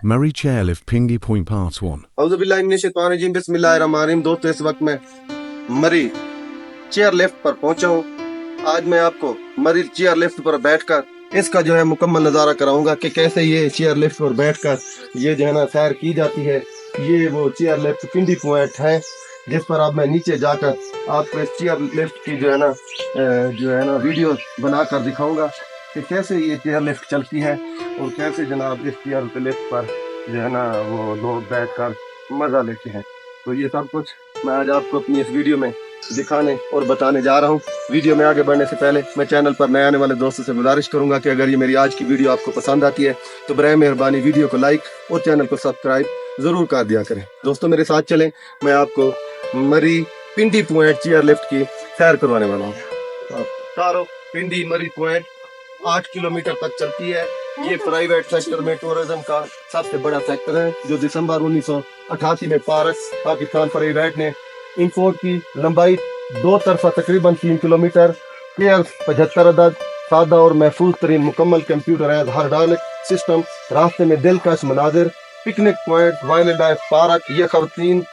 Murray Chairlift Pingy Point Part 1. औज़ुबिल्लाहिमिनश्शैतानिर्रजीम बिस्मिल्लाहिर्रहमानिर्रहीम। दोस्तों, इस वक्त मैं मरी चेयर लिफ्ट पर पहुंचा हूं। आज मैं आपको मरी चेयर लिफ्ट पर बैठकर इसका जो है मुकम्मल नज़ारा कराऊंगा कि कैसे ये चेयर लिफ्ट पर बैठकर ये जो है ना सैर की जाती है। ये वो चेयर लिफ्ट पिंडी पॉइंट है जिस पर अब मैं नीचे जाकर आपको इस चेयर लिफ्ट की जो है ना वीडियो बनाकर दिखाऊंगा कि कैसे ये चेयर लिफ्ट चलती है और कैसे जनाब इस चेयर लिफ्ट पर जो है ना वो लोग बैठकर मज़ा लेते हैं। तो ये सब कुछ मैं आज आपको अपनी इस वीडियो में दिखाने और बताने जा रहा हूँ। वीडियो में आगे बढ़ने से पहले मैं चैनल पर नए आने वाले दोस्तों से गुजारिश करूंगा कि अगर ये मेरी आज की वीडियो आपको पसंद आती है तो बराए मेहरबानी वीडियो को लाइक और चैनल को सब्सक्राइब ज़रूर कर दिया करें। दोस्तों, मेरे साथ चलें, मैं आपको मरी पिंडी पॉइंट चेयर लिफ्ट की सैर करवाने वाला हूँ। तारो पिंडी मरी पॉइंट 8 किलोमीटर तक चलती है। ये प्राइवेट सेक्टर में टूरिज्म का सबसे बड़ा सेक्टर है जो दिसंबर 1988 में पाकिस्तान प्राइवेट ने इंपोर्ट की। लंबाई 2 तरफा तकरीबन 3 किलोमीटर, 75 अदद, सादा और महफूज तरीन मुकम्मल कंप्यूटराइज्ड हाइड्रोलिक सिस्टम, रास्ते में दिलकश मनाजिर, picnic point, wildlife park. ये खवातीन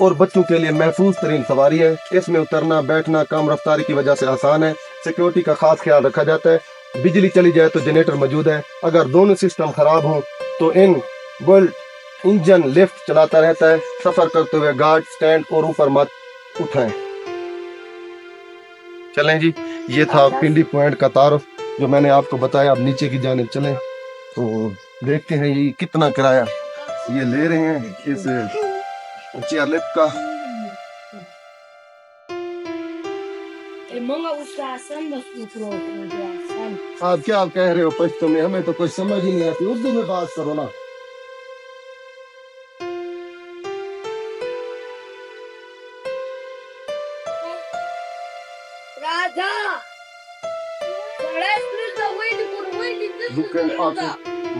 और बच्चों के लिए महफूज तरीन सवारी है। इसमें उतरना बैठना कम रफ्तारी की वजह से आसान है। सिक्योरिटी का खास ख्याल रखा जाता है। बिजली चली जाए तो जनरेटर मौजूद है। अगर दोनों सिस्टम खराब हो तो इन बुल्ट इंजन लिफ्ट चलाता रहता है। सफर करते हुए गार्ड स्टैंड और ऊपर मत उठाएं। चलें जी, ये था पिंडी पॉइंट का तारुफ जो मैंने आपको बताया। अब नीचे की जानिब चलें तो देखते हैं ये कितना किराया ये ले रहे हैं इस चेयर लिफ्ट का। आप क्या कह रहे हो पश्तो में? हमें तो कुछ समझ ही नहीं आती। उर्दू में बात करो ना।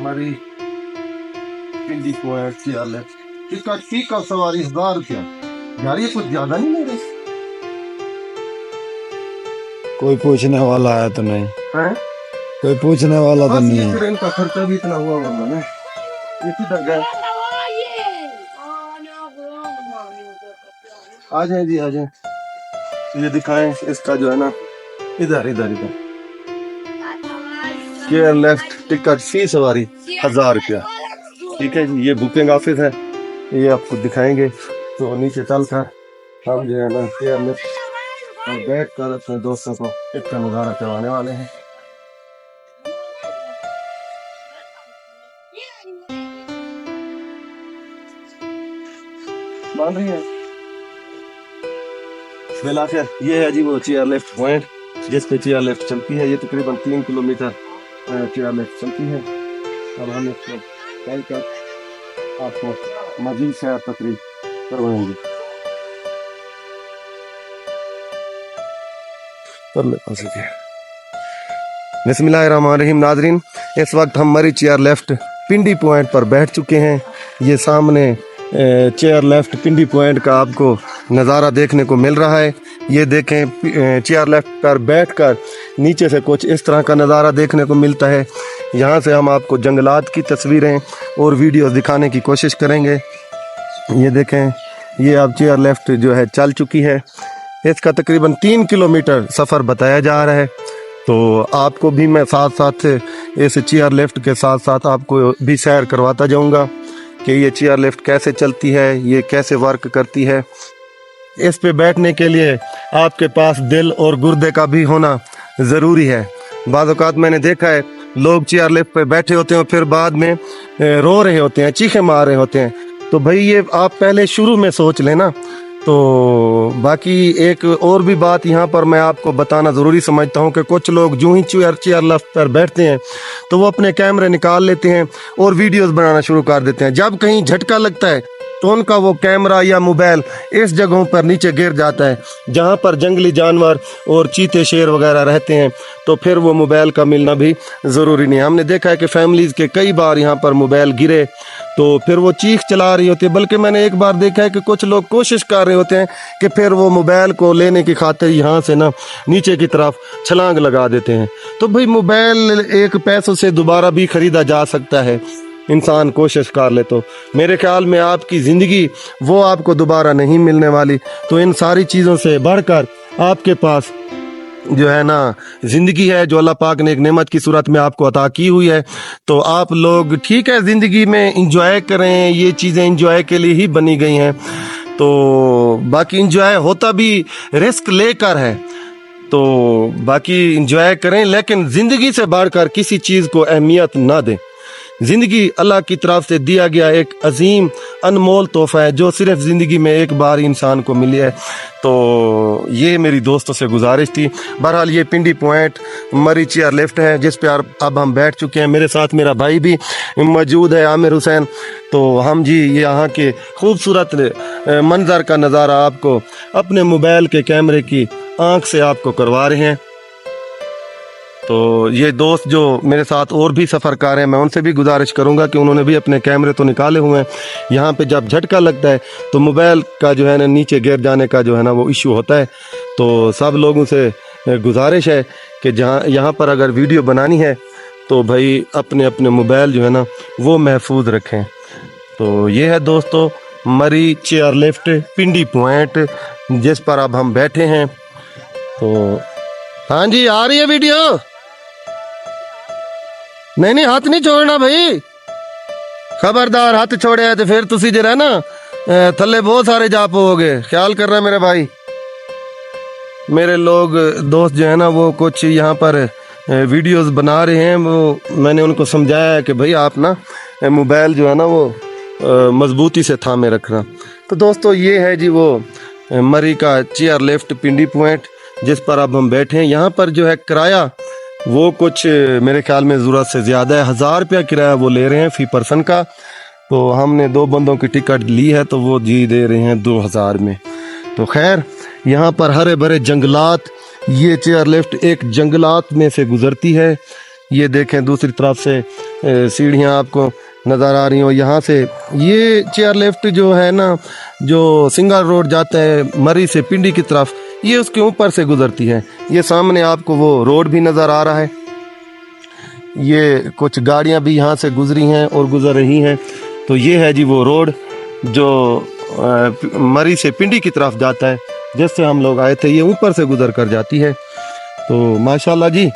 मरी पिंडी पॉइंट चेयर लिफ्ट इसका ठीक का सवारी 1000 रुपया। यार ये कुछ ज्यादा नहीं ले रहे। कोई पूछने वाला है तो नहीं है? कोई पूछने वाला तो नहीं है। ट्रेन का खर्चा भी इतना हुआ होगा ना। इसी तक गए। आ जाए जी, आ जाए। ये दिखाएं इसका जो है ना इधर इधर इधर चेयर लिफ्ट टिकट फी सवारी 1000 रुपया। ठीक है जी, ये बुकिंग ऑफिस है। ये आपको दिखाएंगे तो नीचे चलकर हम जो है ना चेयर लिफ्ट और बैठ कर अपने दोस्तों को इसका नज़ारा करवाने वाले हैं। मान रही है बिलाखिर ये है जी वो चेयर लिफ्ट पॉइंट जिस पे चेयर लिफ्ट चलती है। ये तकरीबन 3 किलोमीटर चेयर लिफ्ट चलती है। अब हम इसको चल कर आपको मजीद सैर तकरीब करवाएंगे। बिस्मिल्लाहिर्रहमानिर्रहीम। नाज़रीन, इस वक्त हम मरी चेयर लिफ्ट पिंडी पॉइंट पर बैठ चुके हैं। ये सामने चेयर लिफ्ट पिंडी पॉइंट का आपको नज़ारा देखने को मिल रहा है। ये देखें, चेयर लिफ्ट पर बैठकर नीचे से कुछ इस तरह का नज़ारा देखने को मिलता है। यहाँ से हम आपको जंगलात की तस्वीरें और वीडियो दिखाने की कोशिश करेंगे। ये देखें, ये अब चेयर लिफ्ट जो है चल चुकी है। इसका तकरीबन 3 किलोमीटर सफ़र बताया जा रहा है। तो आपको भी मैं साथ साथ इस चेयर लिफ्ट के साथ साथ आपको भी सैर करवाता जाऊंगा कि ये चेयर लिफ्ट कैसे चलती है, ये कैसे वर्क करती है। इस पे बैठने के लिए आपके पास दिल और गुर्दे का भी होना ज़रूरी है। बाज़ औक़ात मैंने देखा है लोग चेयर लिफ्ट पे बैठे होते हैं और फिर बाद में रो रहे होते हैं, चीखें मार रहे होते हैं। तो भाई ये आप पहले शुरू में सोच लेना। तो बाकी एक और भी बात यहाँ पर मैं आपको बताना ज़रूरी समझता हूँ कि कुछ लोग जो ही चेयर लिफ्ट पर बैठते हैं तो वो अपने कैमरे निकाल लेते हैं और वीडियोस बनाना शुरू कर देते हैं। जब कहीं झटका लगता है तो उनका वो कैमरा या मोबाइल इस जगहों पर नीचे गिर जाता है जहाँ पर जंगली जानवर और चीते शेर वगैरह रहते हैं। तो फिर वो मोबाइल का मिलना भी ज़रूरी नहीं है। हमने देखा है कि फैमिलीज़ के कई बार यहाँ पर मोबाइल गिरे तो फिर वो चीख चला रही होती है। बल्कि मैंने एक बार देखा है कि कुछ लोग कोशिश कर रहे होते हैं कि फिर वो मोबाइल को लेने की खातिर यहाँ से ना नीचे की तरफ छलांग लगा देते हैं। तो भाई मोबाइल एक पैसों से दोबारा भी ख़रीदा जा सकता है। इंसान कोशिश कर ले तो मेरे ख्याल में आपकी ज़िंदगी वो आपको दोबारा नहीं मिलने वाली। तो इन सारी चीज़ों से बढ़कर आपके पास जो है ना जिंदगी है, जो अल्लाह पाक ने एक नेमत की सूरत में आपको अता की हुई है। तो आप लोग ठीक है जिंदगी में इंजॉय करें, ये चीज़ें इंजॉय के लिए ही बनी गई हैं। तो बाकी इंजॉय होता भी रिस्क लेकर है, तो बाकी इंजॉय करें, लेकिन जिंदगी से बढ़कर किसी चीज़ को अहमियत ना दें। जिंदगी अल्लाह की तरफ से दिया गया एक अजीम अनमोल तोहफा है जो सिर्फ जिंदगी में एक बार इंसान को मिली है। तो ये मेरी दोस्तों से गुजारिश थी। बहरहाल ये पिंडी पॉइंट मरी चेयर लिफ्ट है जिस पे अब हम बैठ चुके हैं। मेरे साथ मेरा भाई भी मौजूद है, आमिर हुसैन। तो हम जी ये यहाँ के खूबसूरत मंजर का नज़ारा आपको अपने मोबाइल के कैमरे की आंख से आपको करवा रहे हैं। तो ये दोस्त जो मेरे साथ और भी सफ़र कर रहे हैं, मैं उनसे भी गुजारिश करूंगा कि उन्होंने भी अपने कैमरे तो निकाले हुए हैं। यहाँ पे जब झटका लगता है तो मोबाइल का जो है ना नीचे गिर जाने का जो है ना वो इशू होता है। तो सब लोगों से गुजारिश है कि जहाँ यहाँ पर अगर वीडियो बनानी है तो भाई अपने अपने मोबाइल जो है ना वो महफूज रखें। तो ये है दोस्तों मरी चेयर लिफ्ट पिंडी पॉइंट जिस पर अब हम बैठे हैं। तो हाँ जी आ रही है वीडियो। नहीं हाथ नहीं छोड़ना भाई, खबरदार हाथ छोड़े तो फिर तुसी जरा ना थल्ले बहुत सारे जा पाओगे, ख्याल करना मेरे भाई। मेरे लोग दोस्त जो है ना वो कुछ यहाँ पर वीडियोस बना रहे हैं, वो मैंने उनको समझाया है कि भाई आप ना मोबाइल जो है ना वो मजबूती से थामे रखना। तो दोस्तों ये है जी वो मरी का चेयर लिफ्ट पिंडी पॉइंट जिस पर अब हम बैठे हैं। यहाँ पर जो है किराया वो कुछ मेरे ख्याल में ज़रूरत से ज़्यादा है, 1000 रुपया किराया वो ले रहे हैं फी पर्सन का। तो हमने 2 बंदों की टिकट ली है तो वो जी दे रहे हैं 2000 में। तो खैर यहाँ पर हरे भरे जंगलात, ये चेयर लिफ्ट एक जंगलात में से गुजरती है। ये देखें दूसरी तरफ से सीढ़ियाँ आपको नज़र आ रही हो। यहाँ से ये चेयर लिफ्ट जो है ना जो सिंगल रोड जाता है मरी से पिंडी की तरफ, ये उसके ऊपर से गुजरती है। ये सामने आपको वो रोड भी नज़र आ रहा है। ये कुछ गाड़ियाँ भी यहाँ से गुजरी हैं और गुजर रही हैं। तो ये है जी वो रोड जो मरी से पिंडी की तरफ जाता है, जिससे हम लोग आए थे। ये ऊपर से गुजर कर जाती है। तो माशाल्लाह जी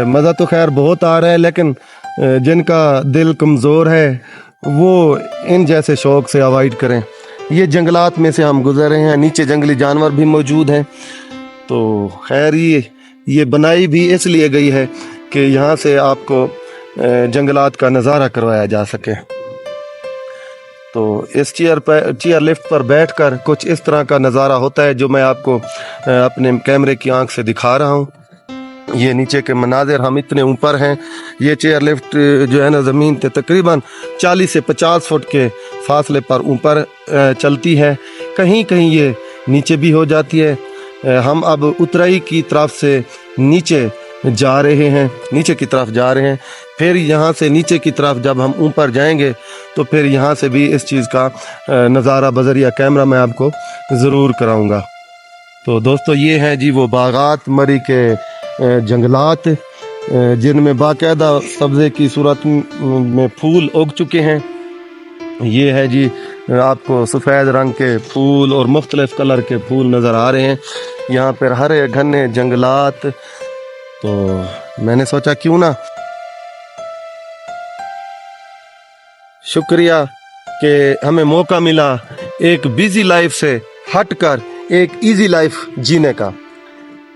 मज़ा तो खैर बहुत आ रहा है, लेकिन जिनका दिल कमज़ोर है वो इन जैसे शौक़ से अवॉइड करें। ये जंगलात में से हम गुजर रहे हैं, नीचे जंगली जानवर भी मौजूद हैं। तो खैर ये बनाई भी इसलिए गई है कि यहाँ से आपको जंगलात का नज़ारा करवाया जा सके। तो इस चेयर लिफ्ट पर बैठकर कुछ इस तरह का नज़ारा होता है जो मैं आपको अपने कैमरे की आंख से दिखा रहा हूँ। ये नीचे के मनाजिर, हम इतने ऊपर हैं। ये चेयर लिफ्ट जो है ना ज़मीन से तकरीबन 40 से 50 फुट के फासले पर ऊपर चलती है, कहीं कहीं ये नीचे भी हो जाती है। हम अब उतराई की तरफ से नीचे जा रहे हैं, नीचे की तरफ जा रहे हैं। फिर यहाँ से नीचे की तरफ जब हम ऊपर जाएंगे तो फिर यहाँ से भी इस चीज़ का नज़ारा बज़रिया कैमरा मैं आपको ज़रूर कराऊंगा। तो दोस्तों ये हैं जी वो बागात मरी के जंगलात जिनमें बाकायदा सब्ज़े की सूरत में फूल उग चुके हैं। ये है जी आपको सफ़ेद रंग के फूल और मुख्तलिफ कलर के फूल नज़र आ रहे हैं यहाँ पर, हरे घने जंगलात। तो मैंने सोचा क्यों ना शुक्रिया कि हमें मौका मिला एक बिजी लाइफ से हटकर एक इजी लाइफ जीने का।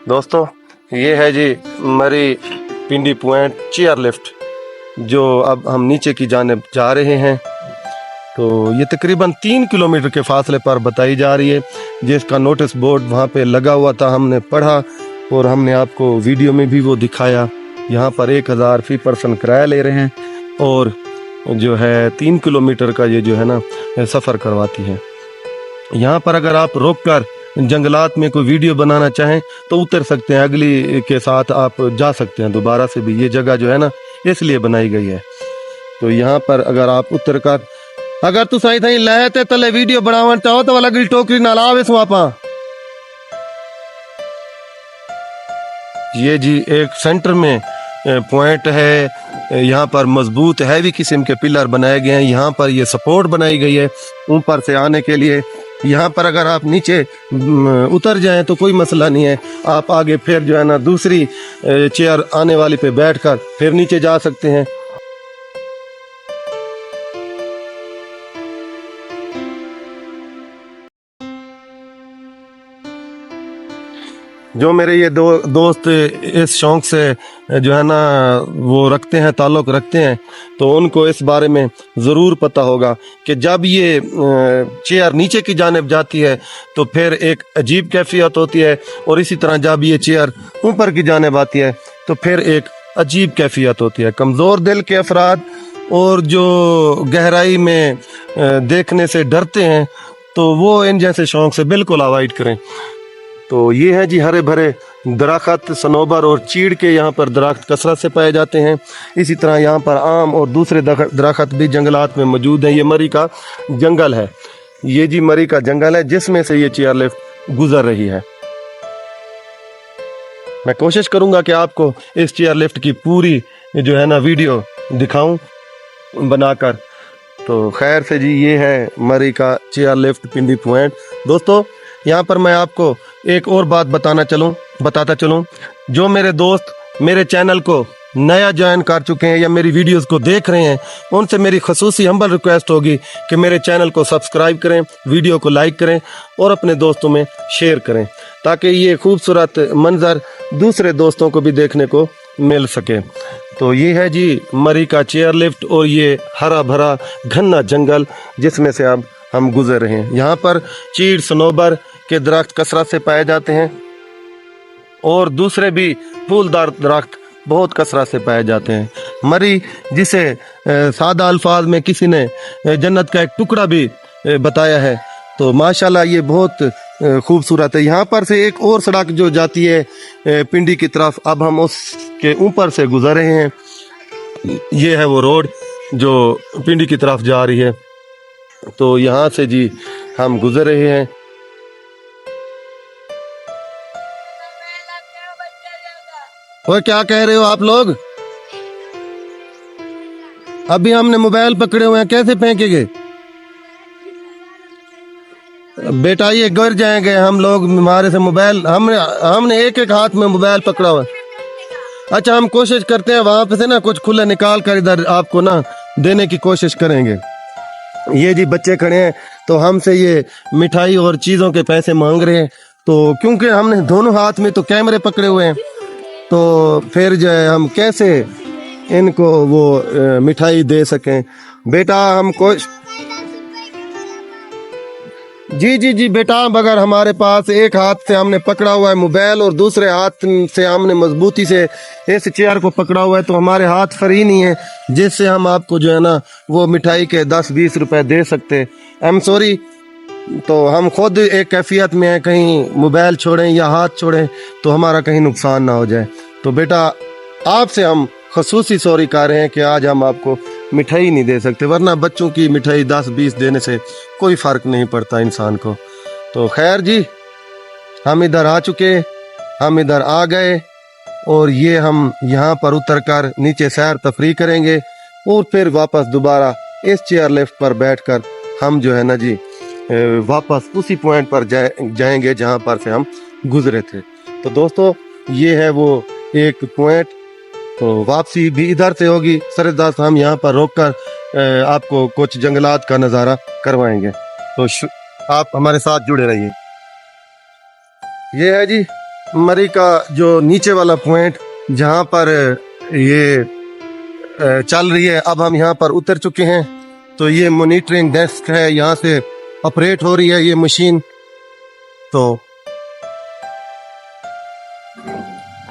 दोस्तों ये है जी मरी पिंडी पॉइंट चेयर लिफ्ट जो अब हम नीचे की जानिब जा रहे हैं। तो ये तकरीबन 3 किलोमीटर के फासले पर बताई जा रही है, जिसका नोटिस बोर्ड वहाँ पे लगा हुआ था, हमने पढ़ा और हमने आपको वीडियो में भी वो दिखाया। यहाँ पर 1000 फी पर्सन किराया ले रहे हैं और जो है 3 किलोमीटर का ये जो है ना सफ़र करवाती है। यहाँ पर अगर आप रोक कर जंगलात में कोई वीडियो बनाना चाहें तो उतर सकते हैं, अगली के साथ आप जा सकते हैं दोबारा से भी। ये जगह जो है ना इसलिए बनाई गई है। तो यहाँ पर अगर आप उतर कर अगर तू सही थी लहते तले वीडियो बनावन चाहो तो अगली टोकरी ना लावे वहाँ। ये जी एक सेंटर में पॉइंट है यहाँ पर मजबूत हैवी किस्म के पिलर बनाए गए हैं। यहाँ पर ये सपोर्ट बनाई गई है ऊपर से आने के लिए। यहाँ पर अगर आप नीचे उतर जाएं तो कोई मसला नहीं है, आप आगे फिर जो है ना दूसरी चेयर आने वाली पे बैठकर फिर नीचे जा सकते हैं। जो मेरे ये दोस्त इस शौक़ से जो है ना वो रखते हैं, ताल्लुक़ रखते हैं, तो उनको इस बारे में ज़रूर पता होगा कि जब ये चेयर नीचे की जानिब जाती है तो फिर एक अजीब कैफियत होती है, और इसी तरह जब ये चेयर ऊपर की जानिब आती है तो फिर एक अजीब कैफियत होती है। कमज़ोर दिल के अफराद और जो गहराई में देखने से डरते हैं तो वो इन जैसे शौक़ से बिल्कुल अवॉइड करें। तो ये है जी हरे भरे दरख्त, सनोबर और चीड़ के यहाँ पर दरख्त कसरत से पाए जाते हैं। इसी तरह यहाँ पर आम और दूसरे दरख्त भी जंगलात में मौजूद हैं। ये मरी का जंगल है, ये जी मरी का जंगल है जिसमें से ये चेयर लिफ्ट गुजर रही है। मैं कोशिश करूँगा कि आपको इस चेयर लिफ्ट की पूरी जो है ना वीडियो दिखाऊं बनाकर। तो खैर से जी ये है मरी का चेयर लिफ्ट पिंडी पॉइंट। दोस्तों यहाँ पर मैं आपको एक और बात बताता चलूं, जो मेरे दोस्त मेरे चैनल को नया ज्वाइन कर चुके हैं या मेरी वीडियोस को देख रहे हैं, उनसे मेरी खसूसी हम्बल रिक्वेस्ट होगी कि मेरे चैनल को सब्सक्राइब करें, वीडियो को लाइक करें और अपने दोस्तों में शेयर करें, ताकि ये खूबसूरत मंजर दूसरे दोस्तों को भी देखने को मिल सके। तो ये है जी मरी का चेयर लिफ्ट और ये हरा भरा घना जंगल जिसमें से अब हम गुजर रहे हैं। यहाँ पर चीड़, सनोबर के दरख्त कसरत से पाए जाते हैं और दूसरे भी फूलदार दरख्त बहुत कसरत से पाए जाते हैं। मरी जिसे सादा अल्फाज में किसी ने जन्नत का एक टुकड़ा भी बताया है, तो माशाल्लाह ये बहुत खूबसूरत है। यहाँ पर से एक और सड़क जो जाती है पिंडी की तरफ, अब हम उसके ऊपर से गुजर रहे हैं। ये है वो रोड जो पिंडी की तरफ जा रही है। तो यहाँ से जी हम गुजर रहे हैं। और क्या कह रहे हो आप लोग? अभी हमने मोबाइल पकड़े हुए हैं, कैसे फेंकेंगे बेटा? ये गिर जाएंगे हम लोग, हमारे से मोबाइल हमने एक एक हाथ में मोबाइल पकड़ा हुआ। अच्छा हम कोशिश करते हैं वहां पे से ना कुछ खुले निकाल कर इधर आपको ना देने की कोशिश करेंगे। ये जी बच्चे खड़े हैं तो हमसे ये मिठाई और चीज़ों के पैसे मांग रहे हैं, तो क्योंकि हमने दोनों हाथ में तो कैमरे पकड़े हुए हैं, तो फिर जो है हम कैसे इनको वो मिठाई दे सकें। बेटा हम जी बेटा, मगर हमारे पास एक हाथ से हमने पकड़ा हुआ है मोबाइल और दूसरे हाथ से हमने मजबूती से इस चेयर को पकड़ा हुआ है, तो हमारे हाथ फ्री नहीं है जिससे हम आपको जो है ना वो मिठाई के 10-20 रुपए दे सकते। I am sorry. तो हम खुद एक कैफियत में हैं, कहीं मोबाइल छोड़ें या हाथ छोड़ें तो हमारा कहीं नुकसान ना हो जाए। तो बेटा आपसे हम खसूसी सॉरी कर रहे हैं कि आज हम आपको मिठाई नहीं दे सकते, वरना बच्चों की मिठाई 10-20 देने से कोई फ़र्क नहीं पड़ता इंसान को। तो खैर जी हम इधर आ चुके, हम इधर आ गए और ये हम यहाँ पर उतर कर नीचे सैर तफरी करेंगे और फिर वापस दोबारा इस चेयर लिफ्ट पर बैठकर हम जो है ना जी वापस उसी पॉइंट पर जाएंगे जहाँ पर से हम गुजरे थे। तो दोस्तों ये है वो एक पॉइंट, तो वापसी भी इधर से होगी। सरदार हम यहाँ पर रोककर आपको कुछ जंगलात का नज़ारा करवाएंगे, तो आप हमारे साथ जुड़े रहिए। ये है जी मरी का जो नीचे वाला पॉइंट जहाँ पर ये चल रही है। अब हम यहाँ पर उतर चुके हैं, तो ये मॉनिटरिंग डेस्क है, यहाँ से ऑपरेट हो रही है ये मशीन। तो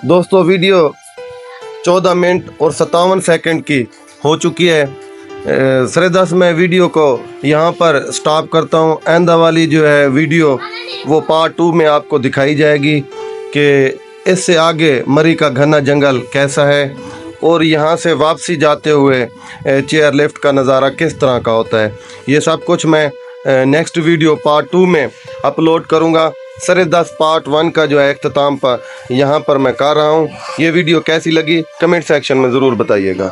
दोस्तों वीडियो 14 मिनट और 57 सेकंड की हो चुकी है। सरदस मैं वीडियो को यहाँ पर स्टॉप करता हूँ। आइंदा वाली जो है वीडियो वो पार्ट 2 में आपको दिखाई जाएगी कि इससे आगे मरी का घना जंगल कैसा है और यहाँ से वापसी जाते हुए चेयर लिफ्ट का नज़ारा किस तरह का होता है। ये सब कुछ मैं नेक्स्ट वीडियो पार्ट 2 में अपलोड करूँगा। सरदस पार्ट 1 का जो है इख्तिताम पर यहाँ पर मैं कर रहा हूँ। ये वीडियो कैसी लगी कमेंट सेक्शन में ज़रूर बताइएगा।